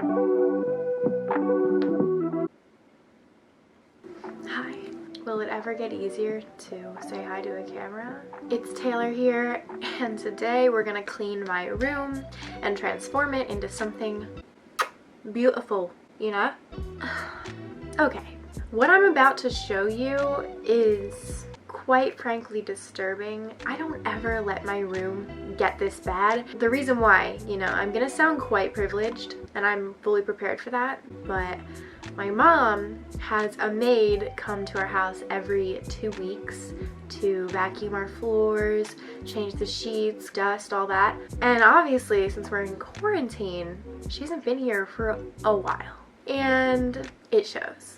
Hi. Will it ever get easier to say hi to a camera? It's Taylor here, and today we're gonna clean my room and transform it into something beautiful, you know? Okay, what I'm about to show you is quite frankly disturbing. I don't ever let my room get this bad. The reason why, I'm gonna sound quite privileged, and I'm fully prepared for that, but my mom has a maid come to our house every 2 weeks to vacuum our floors, change the sheets, dust, all that. And obviously, since we're in quarantine, she hasn't been here for a while. And it shows.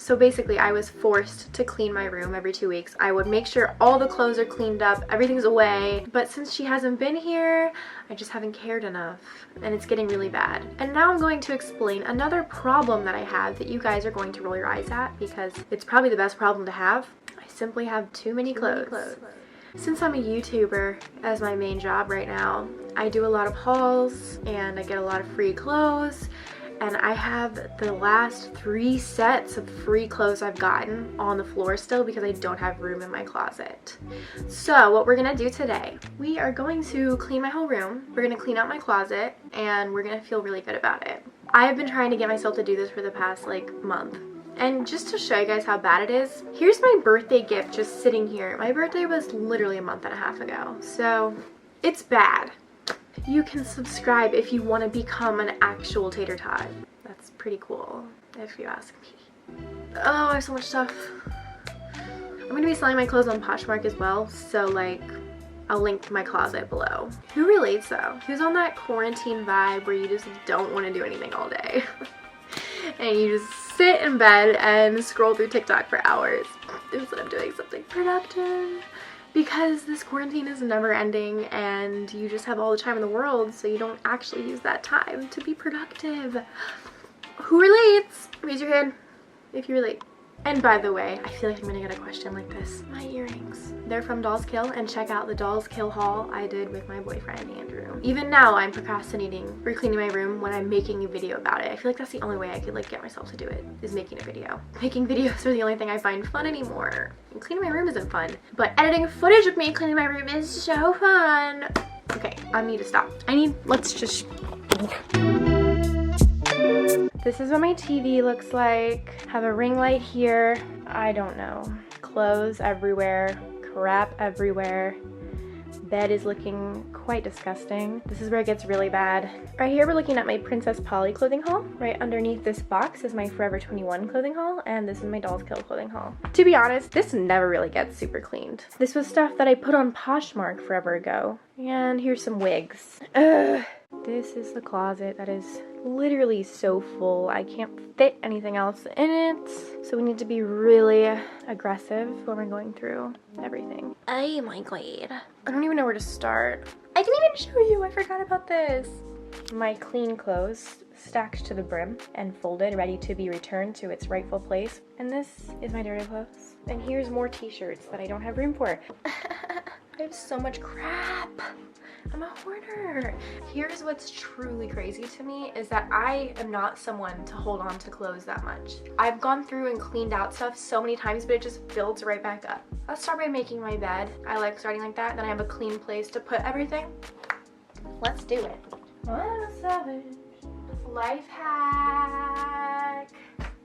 So basically, I was forced to clean my room every 2 weeks. I would make sure all the clothes are cleaned up, everything's away. But since she hasn't been here, I just haven't cared enough, and it's getting really bad. And now I'm going to explain another problem that I have that you guys are going to roll your eyes at, because it's probably the best problem to have. I simply have too many clothes. Since I'm a YouTuber as my main job right now, I do a lot of hauls and I get a lot of free clothes. And I have the last 3 sets of free clothes I've gotten on the floor still because I don't have room in my closet. So what we're gonna do today, we are going to clean my whole room, we're gonna clean out my closet, and we're gonna feel really good about it. I've been trying to get myself to do this for the past month. And just to show you guys how bad it is, here's my birthday gift just sitting here. My birthday was literally a month and a half ago, so it's bad. You can subscribe if you want to become an actual tater tot. That's pretty cool, if you ask me. Oh, I have so much stuff. I'm going to be selling my clothes on Poshmark as well, so I'll link to my closet below. Who relates though? Who's on that quarantine vibe where you just don't want to do anything all day? And you just sit in bed and scroll through TikTok for hours instead of doing something productive? Because this quarantine is never ending and you just have all the time in the world, so you don't actually use that time to be productive. Who relates? Raise your hand if you relate. And by the way, I feel like I'm gonna get a question like this. My earrings. They're from Dolls Kill, and check out the Dolls Kill haul I did with my boyfriend, Andrew. Even now, I'm procrastinating for cleaning my room when I'm making a video about it. I feel like that's the only way I could get myself to do it, is making a video. Making videos are the only thing I find fun anymore. And cleaning my room isn't fun, but editing footage of me cleaning my room is so fun. Okay, I need to stop. Let's just... This is what my TV looks like. Have a ring light here. I don't know. Clothes everywhere. Crap everywhere. Bed is looking quite disgusting. This is where it gets really bad. Right here we're looking at my Princess Polly clothing haul. Right underneath this box is my Forever 21 clothing haul, and this is my Dolls Kill clothing haul. To be honest, this never really gets super cleaned. This was stuff that I put on Poshmark forever ago. And here's some wigs. Ugh. This is the closet that is literally so full. I can't fit anything else in it. So we need to be really aggressive when we're going through everything. Oh my god. I don't even know where to start. I can even show you. I forgot about this. My clean clothes stacked to the brim and folded, ready to be returned to its rightful place. And this is my dirty clothes. And here's more t-shirts that I don't have room for. I have so much crap. I'm a hoarder. Here's what's truly crazy to me is that I am not someone to hold on to clothes that much. I've gone through and cleaned out stuff so many times, but it just builds right back up. Let's start by making my bed. I like starting like that. Then I have a clean place to put everything. Let's do it. What a savage. Life hack.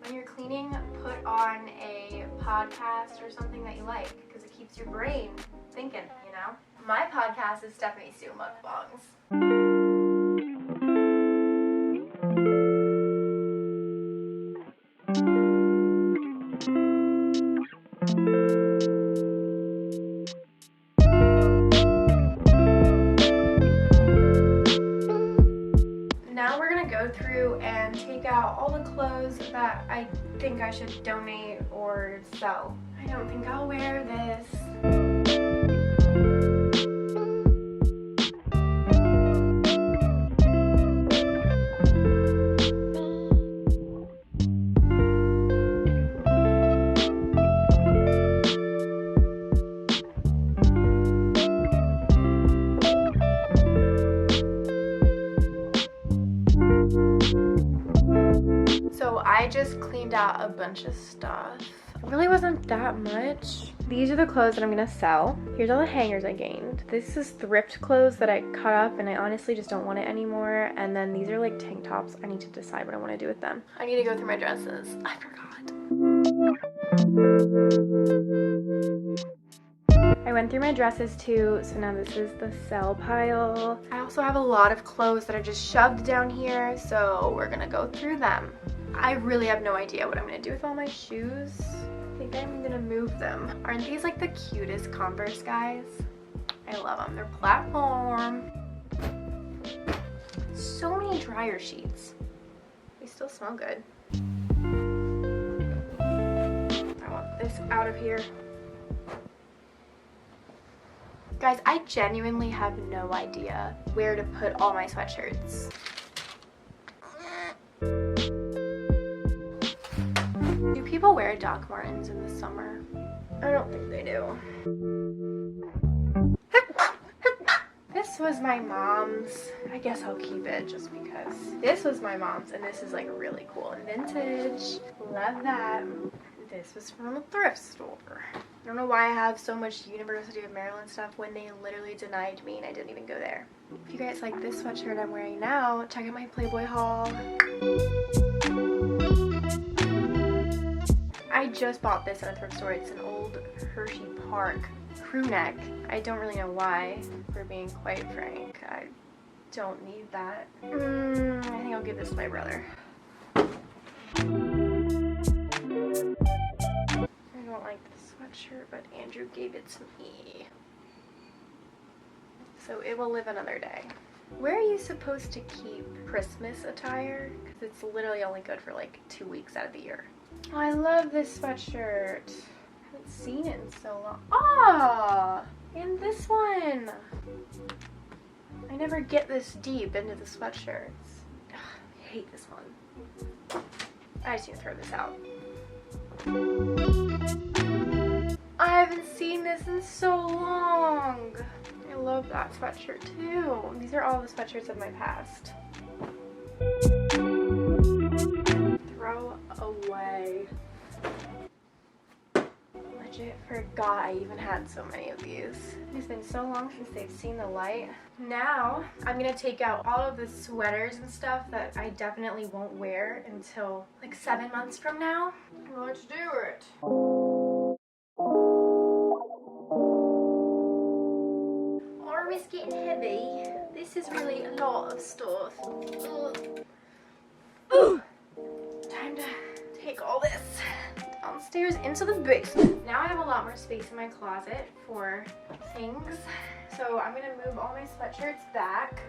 When you're cleaning, put on a podcast or something that you like because it keeps your brain thinking, My podcast is Stephanie Sue Mukbangs. Now we're gonna go through and take out all the clothes that I think I should donate or sell. I don't think I'll wear this. So I just cleaned out a bunch of stuff. It really wasn't that much. These are the clothes that I'm gonna sell. Here's all the hangers I gained. This is thrift clothes that I cut up and I honestly just don't want it anymore. And then these are like tank tops. I need to decide what I want to do with them. I need to go through my dresses. I forgot. I went through my dresses too, so now this is the sell pile. I also have a lot of clothes that are just shoved down here, so we're gonna go through them. I really have no idea what I'm gonna do with all my shoes. I think I'm gonna move them. Aren't these like the cutest Converse, guys? I love them. They're platform. So many dryer sheets. They still smell good. I want this out of here. Guys, I genuinely have no idea where to put all my sweatshirts. Do people wear Doc Martens in the summer? I don't think they do. This was my mom's. I guess I'll keep it just because. This was my mom's and this is like really cool and vintage. Love that. This was from a thrift store. I don't know why I have so much University of Maryland stuff when they literally denied me and I didn't even go there. If you guys like this sweatshirt I'm wearing now, check out my Playboy haul. I just bought this at a thrift store. It's an old Hershey Park crew neck. I don't really know why, for being quite frank. I don't need that. I think I'll give this to my brother. I don't like this sweatshirt, but Andrew gave it to me. So it will live another day. Where are you supposed to keep Christmas attire? Because it's literally only good for like 2 weeks out of the year. Oh, I love this sweatshirt. I haven't seen it in so long. Ah! And this one! I never get this deep into the sweatshirts. Ugh, I hate this one. I just need to throw this out. I haven't seen this in so long. I love that sweatshirt too. These are all the sweatshirts of my past. Throw away. Legit forgot I even had so many of these. It's been so long since they've seen the light. Now I'm gonna take out all of the sweaters and stuff that I definitely won't wear until like 7 months from now. Let's do it. It's getting heavy. This is really a lot of stuff. Ooh. Time to take all this downstairs into the basement. Now I have a lot more space in my closet for things. So I'm gonna move all my sweatshirts back.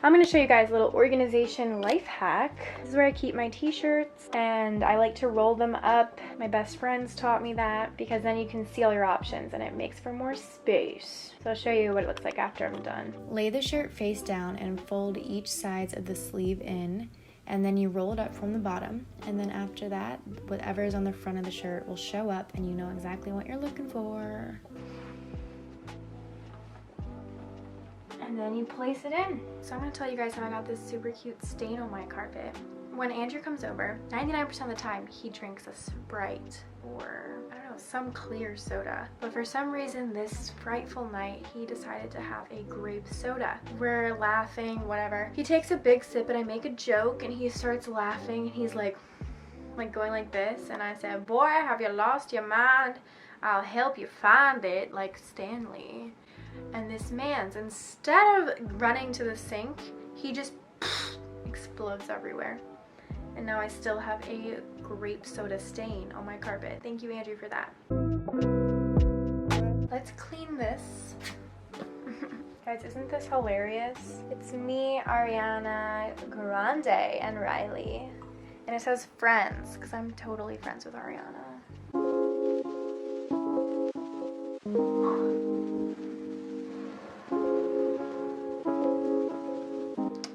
I'm going to show you guys a little organization life hack. This is where I keep my t-shirts and I like to roll them up. My best friends taught me that because then you can see all your options and it makes for more space. So I'll show you what it looks like after I'm done. Lay the shirt face down and fold each sides of the sleeve in, and then you roll it up from the bottom, and then after that whatever is on the front of the shirt will show up and you know exactly what you're looking for. And then you place it in. So I'm gonna tell you guys how I got this super cute stain on my carpet. When Andrew comes over, 99% of the time he drinks a Sprite or, I don't know, some clear soda. But for some reason this frightful night he decided to have a grape soda. We're laughing, whatever. He takes a big sip and I make a joke and he starts laughing and he's like going like this, and I said, "Boy, have you lost your mind? I'll help you find it," like Stanley. And this man's, instead of running to the sink, he just explodes everywhere. And now I still have a grape soda stain on my carpet. Thank you, Andrew, for that. Let's clean this. Guys, Guys, isn't this hilarious? It's me, Ariana Grande, and Riley. And it says friends, because I'm totally friends with Ariana.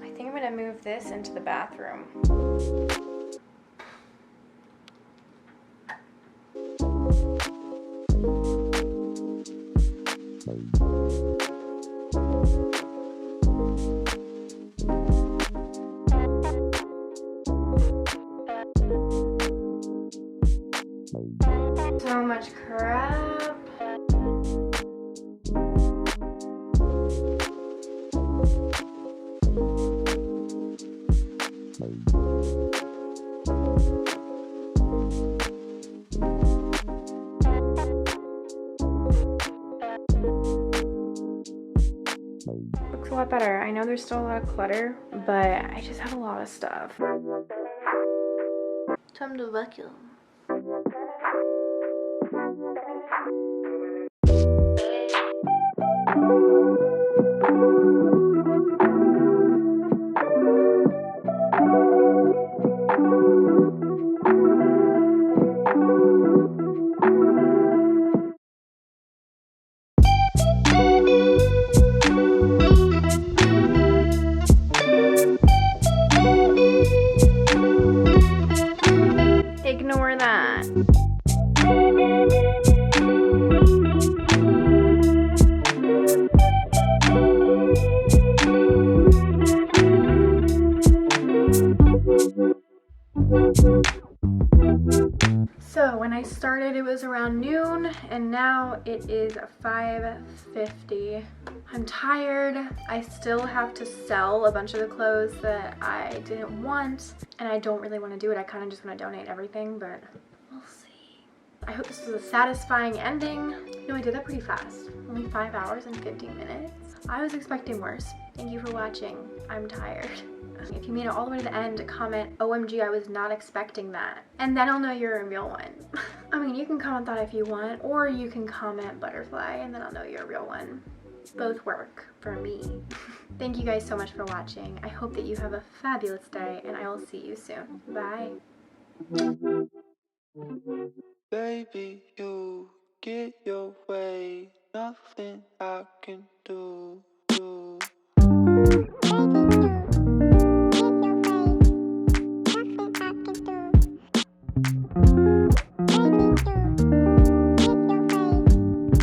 I think I'm gonna move this into the bathroom. So much crap. Looks a lot better. I know there's still a lot of clutter, but I just have a lot of stuff. Time to vacuum. Ignore that. So when I started it was around noon and now it is 5:50. I'm tired. I still have to sell a bunch of the clothes that I didn't want and I don't really want to do it. I kind of just want to donate everything, but we'll see. I hope this was a satisfying ending. You know, I did that pretty fast. Only 5 hours and 15 minutes. I was expecting worse. Thank you for watching. I'm tired. If you made it all the way to the end, comment, OMG, I was not expecting that. And then I'll know you're a real one. I mean, you can comment that if you want, or you can comment butterfly, and then I'll know you're a real one. Both work for me. Thank you guys so much for watching. I hope that you have a fabulous day, and I will see you soon. Bye. Baby, you get your way, nothing I can do.